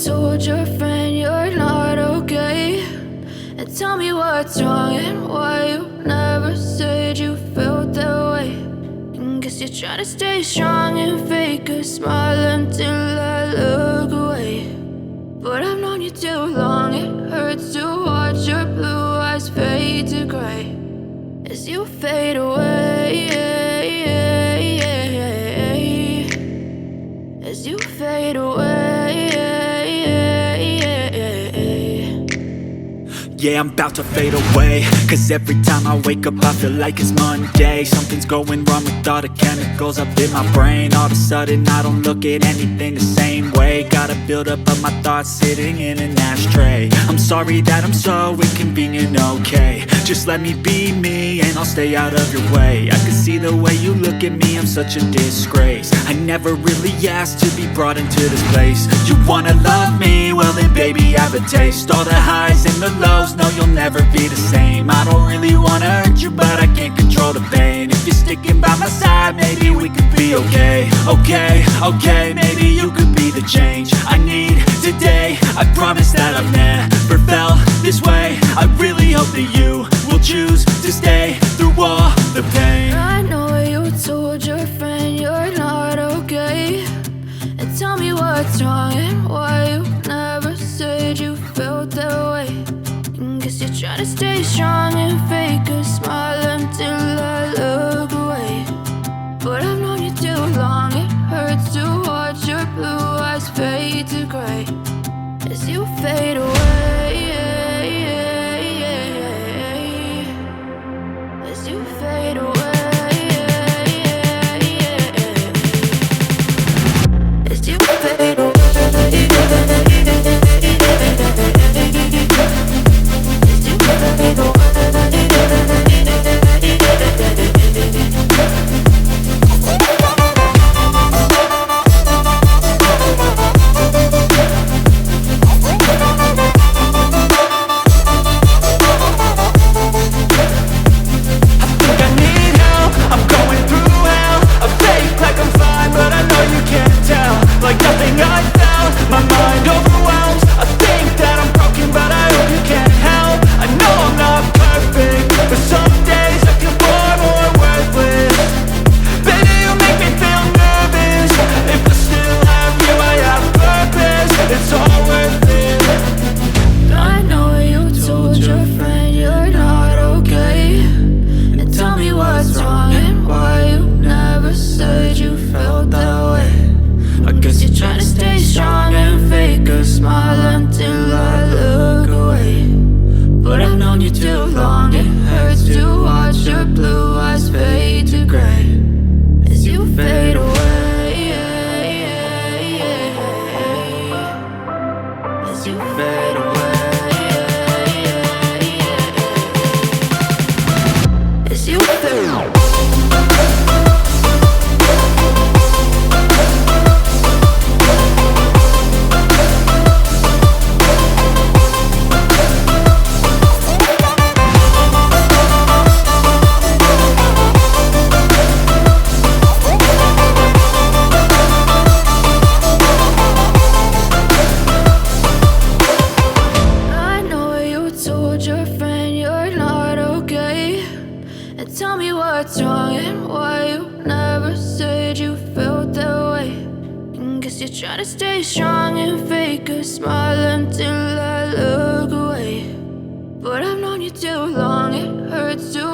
told your friend you're not okay, and tell me what's wrong and why you never said you felt that way. And guess you're trying to stay strong and fake a smile until I look away. But I've known you too long, it hurts to watch your blue eyes fade to gray as you fade away, as you fade away. Yeah, I'm about to fade away, cause every time I wake up I feel like it's Monday. Something's going wrong with all the chemicals up in my brain. All of a sudden I don't look at anything the same way. Gotta build up of my thoughts sitting in an ashtray. I'm sorry that I'm so inconvenient, okay. Just let me be me and I'll stay out of your way. I can see the way you look at me, I'm such a disgrace. I never really asked to be brought into this place. You wanna love me? Well then baby I have a taste. All the highs and the lows, no you'll never be the same. I don't really wanna hurt you but I can't control the pain. If you're sticking by my side maybe we could be okay. Okay, maybe you could be the change I need today. I promise that I've never felt this way. I really hope that you will choose to stay through all the pain. I know you told your friend you're not okay, and tell me what's wrong and why you never said you felt that way. And guess you're trying to stay strong and fake a smile until I look away. But I've known you too long, it hurts to watch your blue eyes fade to gray as you fade away, as you fade away, as you fade away. Tell me what's wrong and why you never said you felt that way. And guess you're trying to stay strong and fake a smile until I look away. But I've known you too long, it hurts to